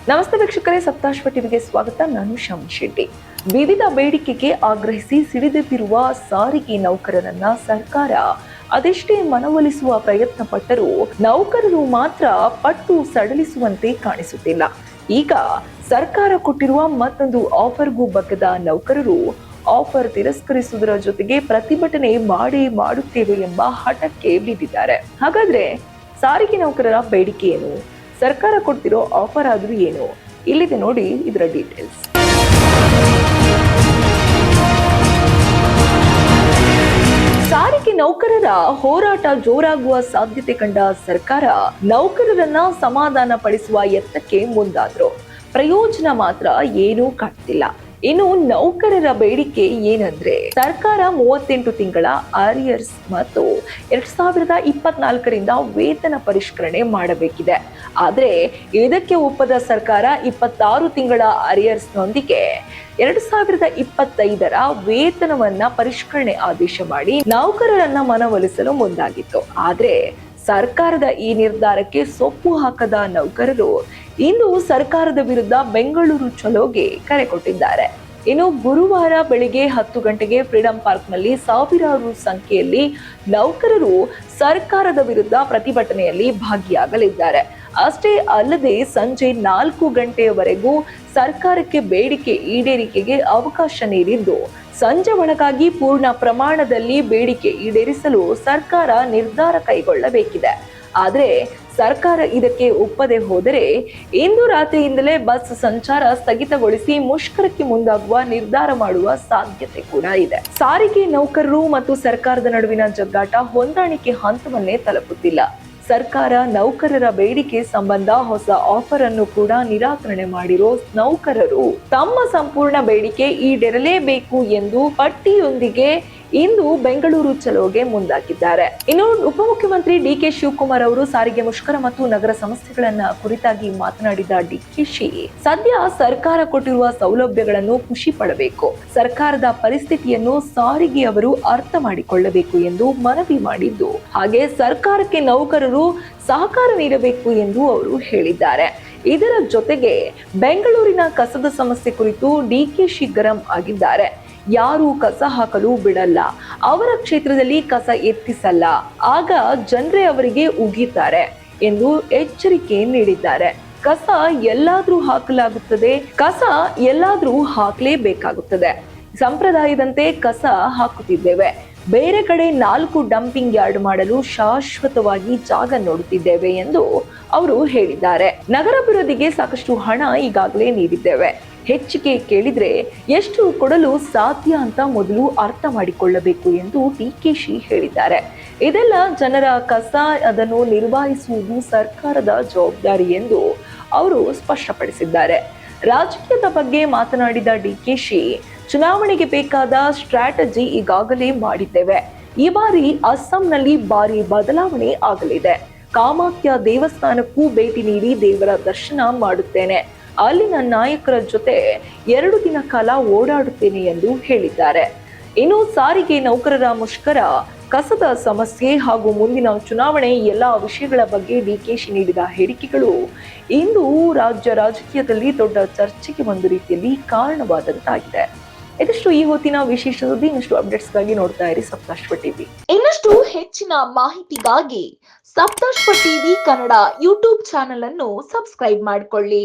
ನಮಸ್ತೆ ವೀಕ್ಷಕರೇ, ಸಪ್ತಾಶ್ವ ಟಿವಿಗೆ ಸ್ವಾಗತ. ನಾನು ಶಮಿ ಶೆಟ್ಟಿ. ವಿವಿಧ ಬೇಡಿಕೆಗೆ ಆಗ್ರಹಿಸಿ ಸಿಡಿದೆದ್ದಿರುವ ಸಾರಿಗೆ ನೌಕರರನ್ನ ಸರ್ಕಾರ ಅದೆಷ್ಟೇ ಮನವೊಲಿಸುವ ಪ್ರಯತ್ನ ಪಟ್ಟರೂ ನೌಕರರು ಮಾತ್ರ ಪಟ್ಟು ಸಡಲಿಸುವಂತೆ ಕಾಣಿಸುತ್ತಿಲ್ಲ. ಈಗ ಸರ್ಕಾರ ಕೊಟ್ಟಿರುವ ಮತ್ತೊಂದು ಆಫರ್ಗೂ ಬಗ್ಗದ ನೌಕರರು ಆಫರ್ ತಿರಸ್ಕರಿಸುವುದರ ಜೊತೆಗೆ ಪ್ರತಿಭಟನೆ ಮಾಡುತ್ತೇವೆ ಎಂಬ ಹಠಕ್ಕೆ ಬಿದ್ದಿದ್ದಾರೆ. ಹಾಗಾದ್ರೆ ಸಾರಿಗೆ ನೌಕರರ ಬೇಡಿಕೆ ಏನು? ಸರ್ಕಾರ ಕೊಡ್ತಿರೋ ಆಫರ್ ಆದ್ರೂ ಏನು? ಇಲ್ಲಿದೆ ನೋಡಿ ಇದರ ಡೀಟೇಲ್ಸ್. ಸಾರಿಗೆ ನೌಕರರ ಹೋರಾಟ ಜೋರಾಗುವ ಸಾಧ್ಯತೆ ಕಂಡ ಸರ್ಕಾರ ನೌಕರರನ್ನ ಸಮಾಧಾನ ಪಡಿಸುವ ಯತ್ನಕ್ಕೆ ಮುಂದಾದ್ರು. ಪ್ರಯೋಜನ ಮಾತ್ರ ಏನೂ ಕಾಣ್ತಿಲ್ಲ. ಇನ್ನು ನೌಕರರ ಬೇಡಿಕೆ ಏನಂದ್ರೆ, ಸರ್ಕಾರ 38 ತಿಂಗಳ ಆರಿಯರ್ಸ್ ಮತ್ತು 2024ರಿಂದ ವೇತನ ಪರಿಷ್ಕರಣೆ ಮಾಡಬೇಕಿದೆ. ಆದ್ರೆ ಇದಕ್ಕೆ ಒಪ್ಪದ ಸರ್ಕಾರ 26 ತಿಂಗಳ ಆರಿಯರ್ಸ್ ನೊಂದಿಗೆ 2025ರ ವೇತನವನ್ನ ಪರಿಷ್ಕರಣೆ ಆದೇಶ ಮಾಡಿ ನೌಕರರನ್ನ ಮನವೊಲಿಸಲು ಮುಂದಾಗಿತ್ತು. ಆದ್ರೆ ಸರ್ಕಾರದ ಈ ನಿರ್ಧಾರಕ್ಕೆ ಸೊಪ್ಪು ಹಾಕದ ನೌಕರರು ಇಂದು ಸರ್ಕಾರದ ವಿರುದ್ಧ ಬೆಂಗಳೂರು ಚಲೋಗೆ ಕರೆ ಕೊಟ್ಟಿದ್ದಾರೆ. ಇನ್ನು ಗುರುವಾರ ಬೆಳಿಗ್ಗೆ 10 ಗಂಟೆಗೆ ಫ್ರೀಡಂ ಪಾರ್ಕ್ನಲ್ಲಿ ಸಾವಿರಾರು ಸಂಖ್ಯೆಯಲ್ಲಿ ನೌಕರರು ಸರ್ಕಾರದ ವಿರುದ್ಧ ಪ್ರತಿಭಟನೆಯಲ್ಲಿ ಭಾಗಿಯಾಗಲಿದ್ದಾರೆ. ಅಷ್ಟೇ ಅಲ್ಲದೆ ಸಂಜೆ 4 ಗಂಟೆಯವರೆಗೂ ಸರ್ಕಾರಕ್ಕೆ ಬೇಡಿಕೆ ಈಡೇರಿಕೆಗೆ ಅವಕಾಶ ನೀಡಿದ್ದು, ಸಂಜೆ ಒಳಗಾಗಿ ಪೂರ್ಣ ಪ್ರಮಾಣದಲ್ಲಿ ಬೇಡಿಕೆ ಈಡೇರಿಸಲು ಸರ್ಕಾರ ನಿರ್ಧಾರ ಕೈಗೊಳ್ಳಬೇಕಿದೆ. ಆದರೆ ಸರ್ಕಾರ ಇದಕ್ಕೆ ಒಪ್ಪದೆ ಹೋದರೆ ಇಂದು ರಾತ್ರಿಯಿಂದಲೇ ಬಸ್ ಸಂಚಾರ ಸ್ಥಗಿತಗೊಳಿಸಿ ಮುಷ್ಕರಕ್ಕೆ ಮುಂದಾಗುವ ನಿರ್ಧಾರ ಮಾಡುವ ಸಾಧ್ಯತೆ ಕೂಡ ಇದೆ. ಸಾರಿಗೆ ನೌಕರರು ಮತ್ತು ಸರ್ಕಾರದ ನಡುವಿನ ಜಗ್ಗಾಟ ಹೊಂದಾಣಿಕೆ ಹಂತವನ್ನೇ ತಲುಪುತ್ತಿಲ್ಲ. ಸರ್ಕಾರ ನೌಕರರ ಬೇಡಿಕೆ ಸಂಬಂಧ ಹೊಸ ಆಫರ್ ಅನ್ನು ಕೂಡ ನಿರಾಕರಣೆ ಮಾಡಿರೋ ನೌಕರರು ತಮ್ಮ ಸಂಪೂರ್ಣ ಬೇಡಿಕೆ ಈಡೇರಲೇಬೇಕು ಎಂದು ಪಟ್ಟಿಯೊಂದಿಗೆ ಇಂದು ಬೆಂಗಳೂರು ಚಲೋಗೆ ಮುಂದಾಗಿದ್ದಾರೆ. ಇನ್ನು ಉಪಮುಖ್ಯಮಂತ್ರಿ ಡಿಕೆ ಶಿವಕುಮಾರ್ ಅವರು ಸಾರಿಗೆ ಮುಷ್ಕರ ಮತ್ತು ನಗರ ಸಮಸ್ಯೆಗಳನ್ನ ಕುರಿತಾಗಿ ಮಾತನಾಡಿದ ಡಿಕೆಶಿ, ಸದ್ಯ ಸರ್ಕಾರ ಕೊಟ್ಟಿರುವ ಸೌಲಭ್ಯಗಳನ್ನು ಖುಷಿ ಪಡಬೇಕು, ಸರ್ಕಾರದ ಪರಿಸ್ಥಿತಿಯನ್ನು ಸಾರಿಗೆಯವರು ಅರ್ಥ ಮಾಡಿಕೊಳ್ಳಬೇಕು ಎಂದು ಮನವಿ ಮಾಡಿದ್ದು, ಹಾಗೆ ಸರ್ಕಾರಕ್ಕೆ ನೌಕರರು ಸಹಕಾರ ನೀಡಬೇಕು ಎಂದು ಅವರು ಹೇಳಿದ್ದಾರೆ. ಇದರ ಜೊತೆಗೆ ಬೆಂಗಳೂರಿನ ಕಸದ ಸಮಸ್ಯೆ ಕುರಿತು ಡಿಕೆಶಿ ಗರಂ ಆಗಿದ್ದಾರೆ. ಯಾರು ಕಸ ಹಾಕಲು ಬಿಡಲ್ಲ, ಅವರ ಕ್ಷೇತ್ರದಲ್ಲಿ ಕಸ ಎತ್ತಿಸಲ್ಲ, ಆಗ ಜನರೇ ಅವರಿಗೆ ಉಗಿತಾರೆ ಎಂದು ಎಚ್ಚರಿಕೆ ನೀಡಿದ್ದಾರೆ. ಕಸ ಎಲ್ಲಾದ್ರೂ ಹಾಕಲಾಗುತ್ತದೆ, ಕಸ ಎಲ್ಲಾದ್ರೂ ಹಾಕಲೇಬೇಕಾಗುತ್ತದೆ. ಸಂಪ್ರದಾಯದಂತೆ ಕಸ ಹಾಕುತ್ತಿದ್ದೇವೆ. ಬೇರೆ ಕಡೆ 4 ಡಂಪಿಂಗ್ ಯಾರ್ಡ್ ಮಾಡಲು ಶಾಶ್ವತವಾಗಿ ಜಾಗ ನೋಡುತ್ತಿದ್ದೇವೆ ಎಂದು ಅವರು ಹೇಳಿದ್ದಾರೆ. ನಗರಾಭಿವೃದ್ಧಿಗೆ ಸಾಕಷ್ಟು ಹಣ ಈಗಾಗಲೇ ನೀಡಿದ್ದೇವೆ. ಹೆಚ್ಚಿಗೆ ಕೇಳಿದ್ರೆ ಎಷ್ಟು ಕೊಡಲು ಸಾಧ್ಯ ಅಂತ ಮೊದಲು ಅರ್ಥ ಮಾಡಿಕೊಳ್ಳಬೇಕು ಎಂದು ಡಿಕೆಶಿ ಹೇಳಿದ್ದಾರೆ. ಇದೆಲ್ಲ ಜನರ ಕಸ, ಅದನ್ನು ನಿರ್ವಹಿಸುವುದು ಸರ್ಕಾರದ ಜವಾಬ್ದಾರಿ ಎಂದು ಅವರು ಸ್ಪಷ್ಟಪಡಿಸಿದ್ದಾರೆ. ರಾಜಕೀಯದ ಬಗ್ಗೆ ಮಾತನಾಡಿದ ಡಿಕೆಶಿ, ಚುನಾವಣೆಗೆ ಬೇಕಾದ ಸ್ಟ್ರಾಟಜಿ ಈಗಾಗಲೇ ಮಾಡಿದ್ದೇವೆ. ಈ ಬಾರಿ ಅಸ್ಸಾಂನಲ್ಲಿ ಭಾರಿ ಬದಲಾವಣೆ ಆಗಲಿದೆ. ಕಾಮಾಖ್ಯ ದೇವಸ್ಥಾನಕ್ಕೂ ಭೇಟಿ ನೀಡಿ ದೇವರ ದರ್ಶನ ಮಾಡುತ್ತೇನೆ. ಅಲ್ಲಿನ ನಾಯಕರ ಜೊತೆ 2 ದಿನ ಕಾಲ ಓಡಾಡುತ್ತೇನೆ ಎಂದು ಹೇಳಿದ್ದಾರೆ. ಇನ್ನು ಸಾರಿಗೆ ನೌಕರರ ಮುಷ್ಕರ, ಕಸದ ಸಮಸ್ಯೆ ಹಾಗೂ ಮುಂದಿನ ಚುನಾವಣೆ ಎಲ್ಲ ವಿಷಯಗಳ ಬಗ್ಗೆ ಡಿಕೆಶಿ ನೀಡಿದ ಹೇಳಿಕೆಗಳು ಇಂದು ರಾಜ್ಯ ರಾಜಕೀಯದಲ್ಲಿ ದೊಡ್ಡ ಚರ್ಚೆಗೆ ಒಂದು ರೀತಿಯಲ್ಲಿ ಕಾರಣವಾದಂತಾಗಿದೆ. ಇದಿಷ್ಟು ಈ ಹೊತ್ತಿನ ವಿಶೇಷ ಸುದ್ದಿ. ಇನ್ನಷ್ಟು ಅಪ್ಡೇಟ್ಸ್ಗಾಗಿ ನೋಡ್ತಾ ಇರಿ ಸಪ್ತಾಶ್ವ ಟಿವಿ. ಇನ್ನಷ್ಟು ಹೆಚ್ಚಿನ ಮಾಹಿತಿಗಾಗಿ Saptashwa TV Kannada YouTube channel ಅನ್ನು ಸಬ್ಸ್ಕ್ರೈಬ್ ಮಾಡಿಕೊಳ್ಳಿ.